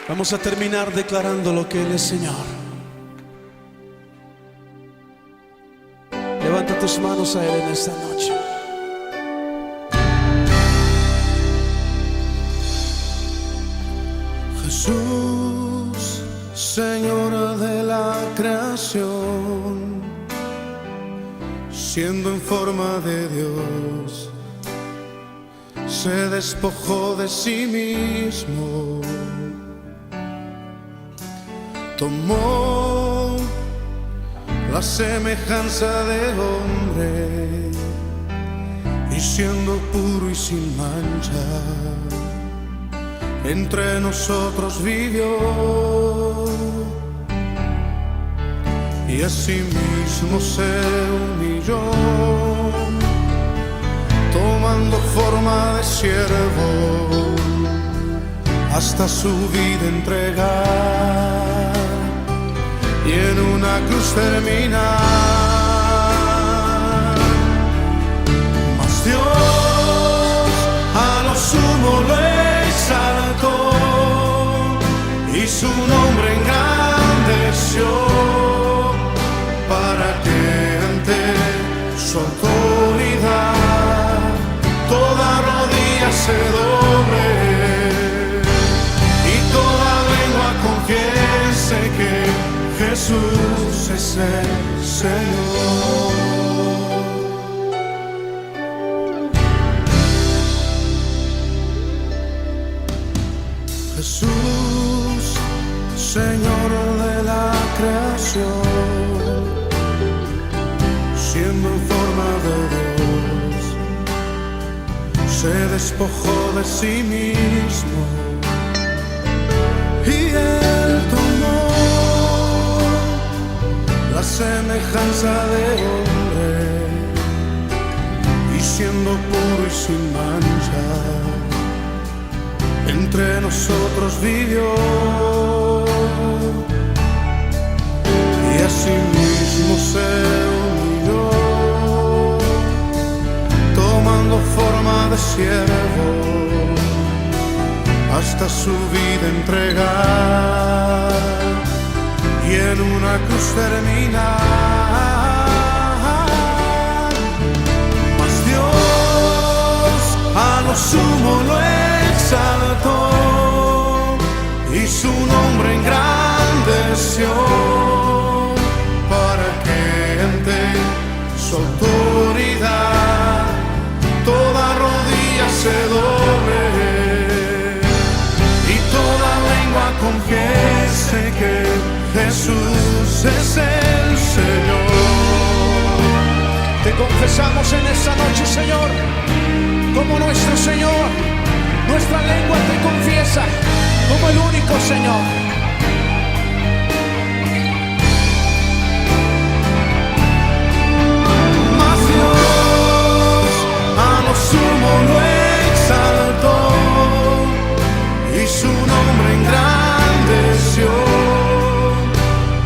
Vamos a terminar declarando lo que Él es Señor. Levanta tus manos a Él en esta noche. Jesús, Señor de la creación, siendo en forma de Dios, se despojó de sí mismo. Tomó la semejanza de hombre y siendo puro y sin mancha, entre nosotros vivió. Y asimismo se humilló, tomando forma de siervo, hasta su vida entregar y en una cruz terminar. Mas Dios a lo sumo lo exaltó y su nombre engrandeció, para que ante su autoridad toda rodilla se doble y toda lengua confiese que Jesús es el Señor. Jesús, Señor de la creación, siendo en forma de Dios, se despojó de sí mismo y Él tomó la semejanza de hombre y siendo puro y sin mancha, entre nosotros vivió. Y asimismo se humilló, tomando forma de siervo, hasta su vida entregar y en una cruz terminar. Mas Dios a lo sumo lo exaltó y su nombre engrandeció, para que ante su autoridad toda rodilla se doble y toda lengua confiese que Jesús es el Señor. Te confesamos en esta noche, Señor, como nuestro Señor. Nuestra lengua te confiesa como el único Señor. Mas Dios a lo sumo lo exaltó y su nombre engrandeció,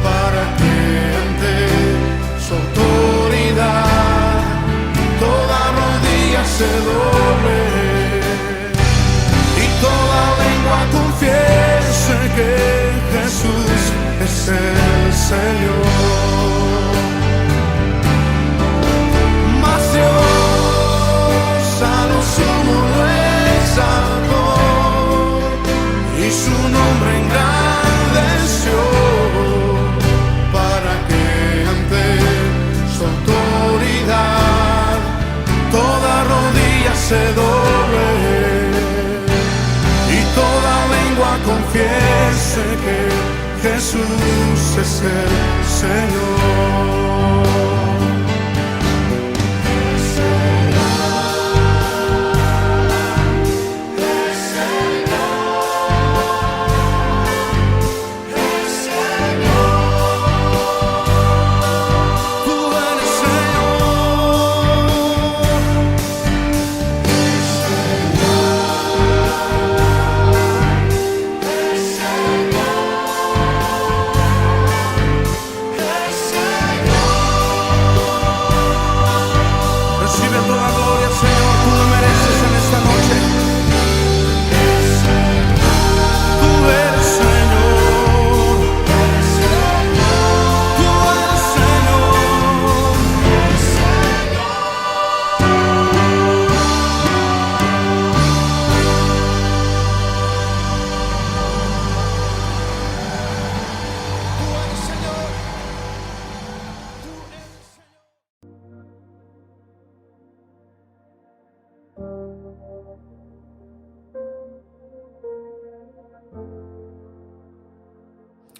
para que ante su autoridad toda rodilla se doble y toda lengua confiese que Jesús es el Señor. Mas Dios a lo sumo lo exaltó y su nombre engrandeció, para que ante su autoridad toda rodilla se doble y toda lengua confiese que Jesús es el Señor.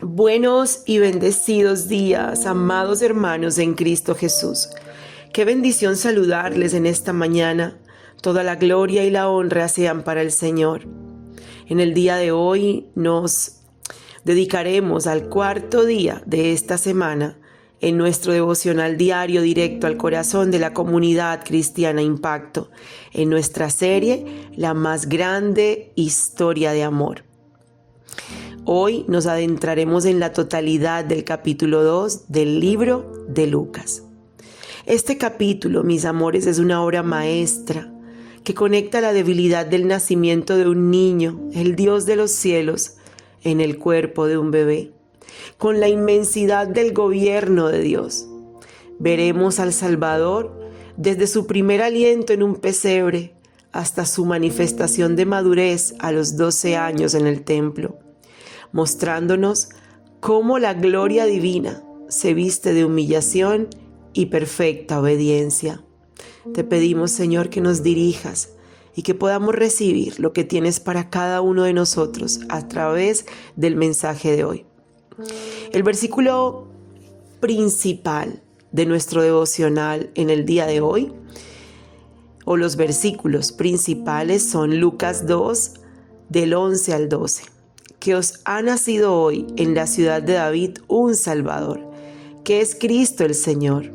Buenos y bendecidos días, amados hermanos en Cristo Jesús. Qué bendición saludarles en esta mañana. Toda la gloria y la honra sean para el Señor. En el día de hoy nos dedicaremos al cuarto día de esta semana en nuestro devocional diario directo al corazón de la comunidad cristiana Impacto, en nuestra serie La más grande historia de amor. Hoy nos adentraremos en la totalidad del capítulo 2 del libro de Lucas. Este capítulo, mis amores, es una obra maestra que conecta la debilidad del nacimiento de un niño, el Dios de los cielos, en el cuerpo de un bebé, con la inmensidad del gobierno de Dios. Veremos al Salvador desde su primer aliento en un pesebre hasta su manifestación de madurez a los 12 años en el templo, mostrándonos cómo la gloria divina se viste de humillación y perfecta obediencia. Te pedimos, Señor, que nos dirijas y que podamos recibir lo que tienes para cada uno de nosotros a través del mensaje de hoy. El versículo principal de nuestro devocional en el día de hoy, o los versículos principales, son Lucas 2, del 11 al 12. Que os ha nacido hoy en la ciudad de David un Salvador, que es Cristo el Señor.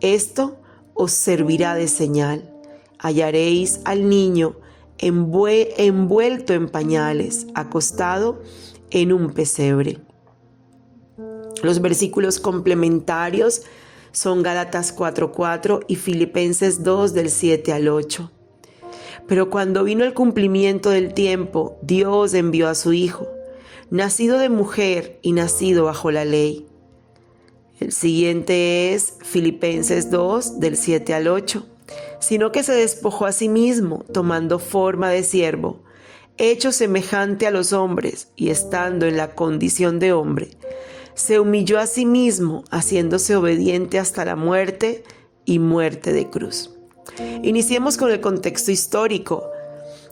Esto os servirá de señal. Hallaréis al niño envuelto en pañales, acostado en un pesebre. Los versículos complementarios son Gálatas 4:4 y Filipenses 2 del 7 al 8. Pero cuando vino el cumplimiento del tiempo, Dios envió a su Hijo, nacido de mujer y nacido bajo la ley. El siguiente es Filipenses 2 del 7 al 8. Sino que se despojó a sí mismo, tomando forma de siervo, hecho semejante a los hombres, y estando en la condición de hombre, se humilló a sí mismo, haciéndose obediente hasta la muerte y muerte de cruz. Iniciemos con el contexto histórico,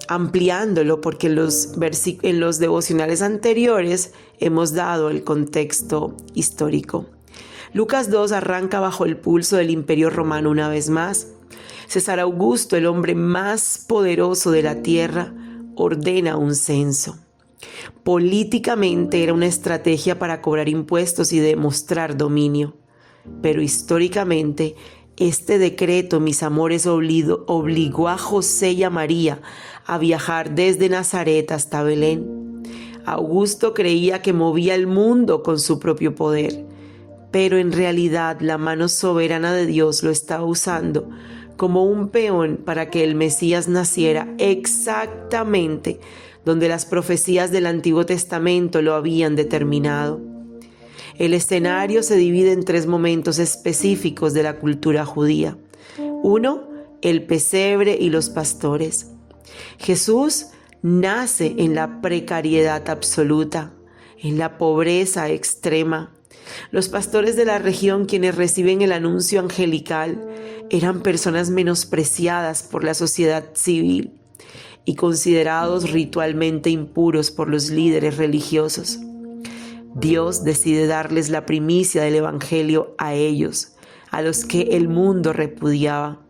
ampliándolo porque en los devocionales anteriores hemos dado el contexto histórico. Lucas 2 arranca bajo el pulso del Imperio Romano una vez más. César Augusto, el hombre más poderoso de la tierra, ordena un censo. Políticamente era una estrategia para cobrar impuestos y demostrar dominio. Pero históricamente, este decreto, mis amores, obligó a José y a María a viajar desde Nazaret hasta Belén. Augusto creía que movía el mundo con su propio poder, pero en realidad la mano soberana de Dios lo estaba usando como un peón para que el Mesías naciera exactamente donde las profecías del Antiguo Testamento lo habían determinado. El escenario se divide en 3 momentos específicos de la cultura judía. 1, el pesebre y los pastores. Jesús nace en la precariedad absoluta, en la pobreza extrema. Los pastores de la región, quienes reciben el anuncio angelical, eran personas menospreciadas por la sociedad civil y considerados ritualmente impuros por los líderes religiosos. Dios decide darles la primicia del Evangelio a ellos, a los que el mundo repudiaba.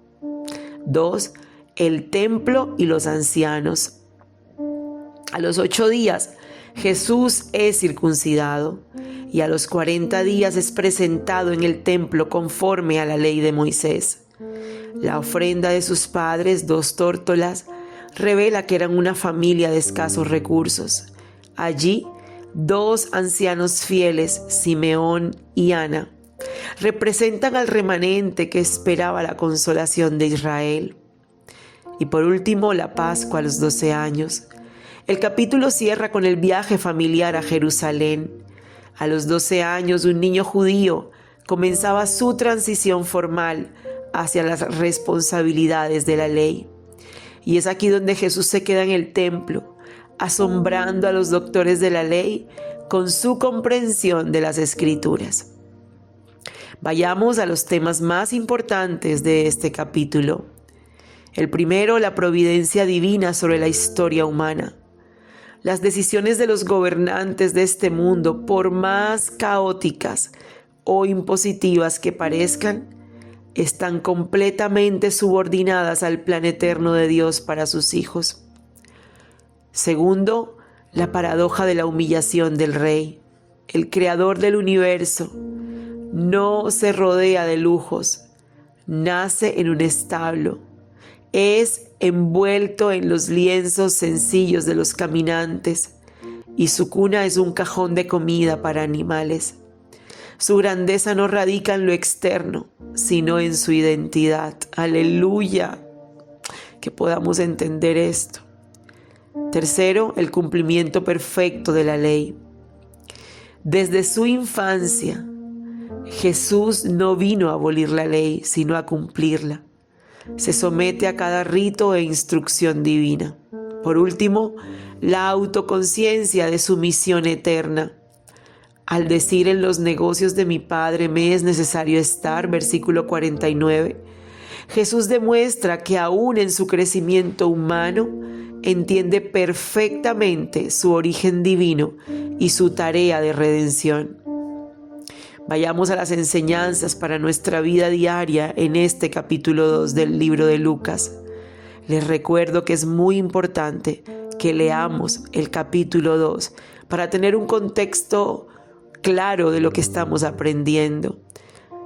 2. El templo y los ancianos. A los 8 días, Jesús es circuncidado y a los 40 días es presentado en el templo conforme a la ley de Moisés. La ofrenda de sus padres, 2 tórtolas, revela que eran una familia de escasos recursos. Allí, 2 ancianos fieles, Simeón y Ana, representan al remanente que esperaba la consolación de Israel. Y por último, la Pascua a los 12 años. El capítulo cierra con el viaje familiar a Jerusalén. A los 12 años, un niño judío comenzaba su transición formal hacia las responsabilidades de la ley. Y es aquí donde Jesús se queda en el templo, asombrando a los doctores de la ley con su comprensión de las Escrituras. Vayamos a los temas más importantes de este capítulo. El primero, la providencia divina sobre la historia humana. Las decisiones de los gobernantes de este mundo, por más caóticas o impositivas que parezcan, están completamente subordinadas al plan eterno de Dios para sus hijos. Segundo, la paradoja de la humillación del Rey. El creador del universo no se rodea de lujos, nace en un establo, es envuelto en los lienzos sencillos de los caminantes y su cuna es un cajón de comida para animales. Su grandeza no radica en lo externo, sino en su identidad. ¡Aleluya! Que podamos entender esto. Tercero, el cumplimiento perfecto de la ley. Desde su infancia, Jesús no vino a abolir la ley, sino a cumplirla. Se somete a cada rito e instrucción divina. Por último, la autoconciencia de su misión eterna. Al decir en los negocios de mi Padre me es necesario estar, versículo 49, Jesús demuestra que aún en su crecimiento humano entiende perfectamente su origen divino y su tarea de redención. Vayamos a las enseñanzas para nuestra vida diaria en este capítulo 2 del libro de Lucas. Les recuerdo que es muy importante que leamos el capítulo 2 para tener un contexto claro de lo que estamos aprendiendo.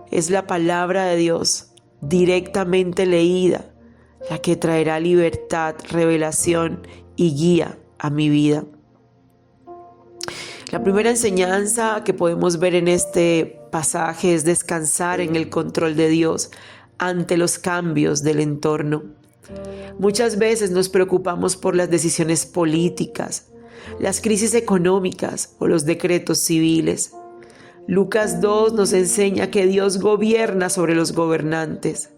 Es la palabra de Dios directamente leída la que traerá libertad, revelación y guía a mi vida. La primera enseñanza que podemos ver en este pasaje es descansar en el control de Dios ante los cambios del entorno. Muchas veces nos preocupamos por las decisiones políticas, las crisis económicas o los decretos civiles. Lucas 2 nos enseña que Dios gobierna sobre los gobernantes,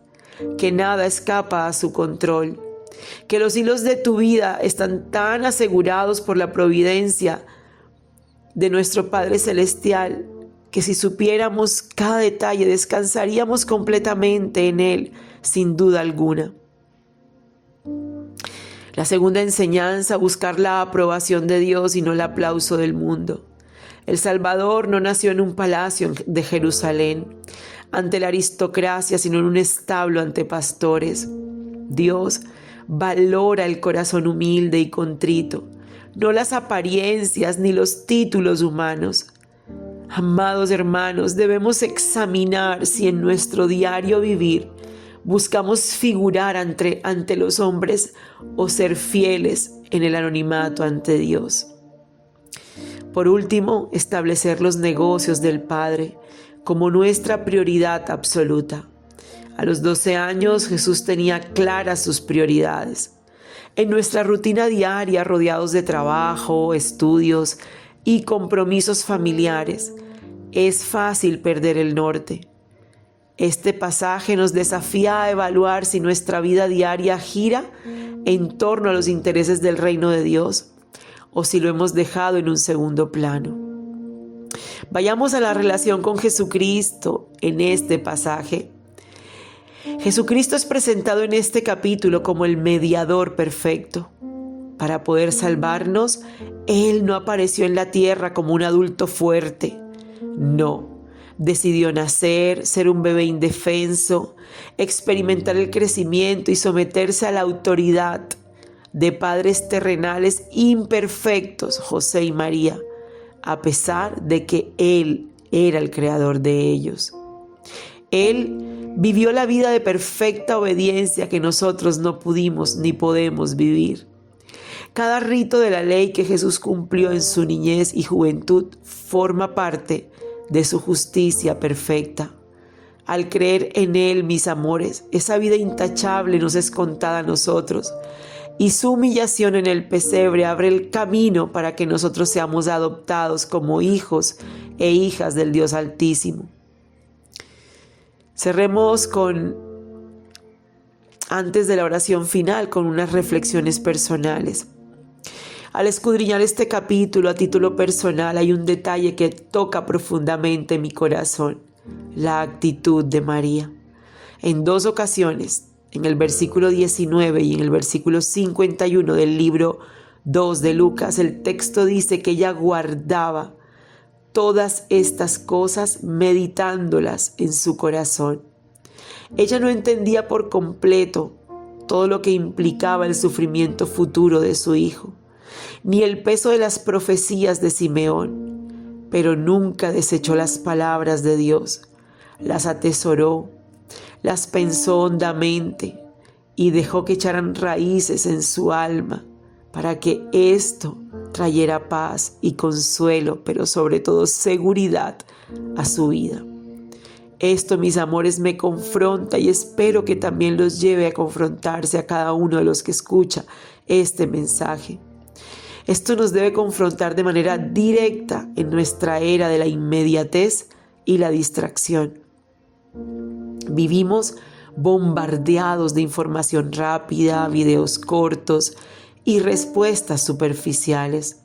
que nada escapa a su control, que los hilos de tu vida están tan asegurados por la providencia de nuestro Padre Celestial, que si supiéramos cada detalle, descansaríamos completamente en Él, sin duda alguna. La segunda enseñanza, buscar la aprobación de Dios y no el aplauso del mundo. El Salvador no nació en un palacio de Jerusalén, ante la aristocracia, sino en un establo ante pastores. Dios valora el corazón humilde y contrito, no las apariencias ni los títulos humanos. Amados hermanos, debemos examinar si en nuestro diario vivir buscamos figurar ante los hombres o ser fieles en el anonimato ante Dios. Por último, establecer los negocios del Padre como nuestra prioridad absoluta. A los 12 años Jesús tenía claras sus prioridades. En nuestra rutina diaria, rodeados de trabajo, estudios y compromisos familiares, es fácil perder el norte. Este pasaje nos desafía a evaluar si nuestra vida diaria gira en torno a los intereses del reino de Dios o si lo hemos dejado en un segundo plano. Vayamos a la relación con Jesucristo en este pasaje. Jesucristo es presentado en este capítulo como el mediador perfecto. Para poder salvarnos, Él no apareció en la tierra como un adulto fuerte. No, decidió nacer, ser un bebé indefenso, experimentar el crecimiento y someterse a la autoridad de padres terrenales imperfectos, José y María, a pesar de que Él era el creador de ellos. Él vivió la vida de perfecta obediencia que nosotros no pudimos ni podemos vivir. Cada rito de la ley que Jesús cumplió en su niñez y juventud forma parte de su justicia perfecta. Al creer en Él, mis amores, esa vida intachable nos es contada a nosotros, y su humillación en el pesebre abre el camino para que nosotros seamos adoptados como hijos e hijas del Dios Altísimo. Cerremos antes de la oración final, con unas reflexiones personales. Al escudriñar este capítulo a título personal, hay un detalle que toca profundamente mi corazón: la actitud de María. En 2 ocasiones, en el versículo 19 y en el versículo 51 del libro 2 de Lucas, el texto dice que ella guardaba todas estas cosas meditándolas en su corazón. Ella no entendía por completo todo lo que implicaba el sufrimiento futuro de su hijo, ni el peso de las profecías de Simeón, pero nunca desechó las palabras de Dios. Las atesoró, las pensó hondamente y dejó que echaran raíces en su alma para que esto trayera paz y consuelo, pero sobre todo seguridad a su vida. Esto, mis amores, me confronta y espero que también los lleve a confrontarse a cada uno de los que escucha este mensaje. Esto nos debe confrontar de manera directa en nuestra era de la inmediatez y la distracción. Vivimos bombardeados de información rápida, videos cortos y respuestas superficiales.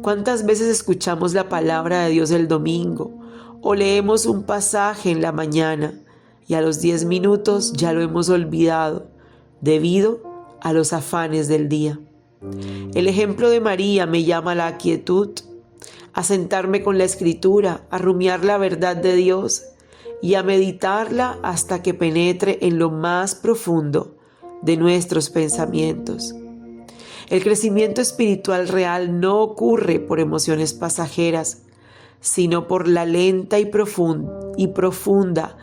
¿Cuántas veces escuchamos la palabra de Dios el domingo o leemos un pasaje en la mañana y a los 10 minutos ya lo hemos olvidado debido a los afanes del día? El ejemplo de María me llama a la quietud, a sentarme con la Escritura, a rumiar la verdad de Dios y a meditarla hasta que penetre en lo más profundo de nuestros pensamientos. El crecimiento espiritual real no ocurre por emociones pasajeras, sino por la lenta y profunda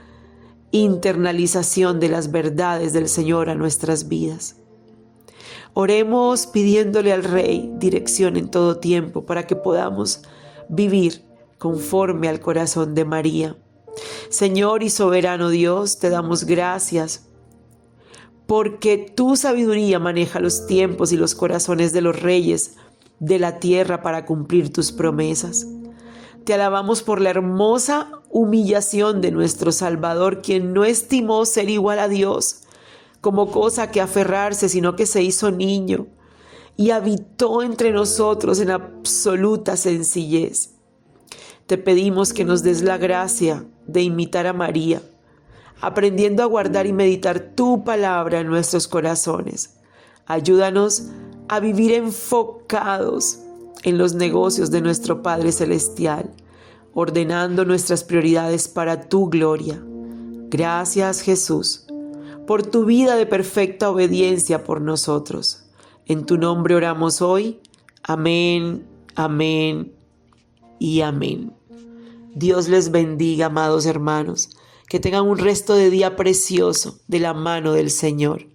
internalización de las verdades del Señor a nuestras vidas. Oremos pidiéndole al Rey dirección en todo tiempo para que podamos vivir conforme al corazón de María. Señor y soberano Dios, te damos gracias porque tu sabiduría maneja los tiempos y los corazones de los reyes de la tierra para cumplir tus promesas. Te alabamos por la hermosa humillación de nuestro Salvador, quien no estimó ser igual a Dios como cosa que aferrarse, sino que se hizo niño y habitó entre nosotros en absoluta sencillez. Te pedimos que nos des la gracia de imitar a María, aprendiendo a guardar y meditar tu palabra en nuestros corazones. Ayúdanos a vivir enfocados en los negocios de nuestro Padre Celestial, ordenando nuestras prioridades para tu gloria. Gracias, Jesús, por tu vida de perfecta obediencia por nosotros. En tu nombre oramos hoy. Amén, amén y amén. Dios les bendiga, amados hermanos. Que tengan un resto de día precioso de la mano del Señor.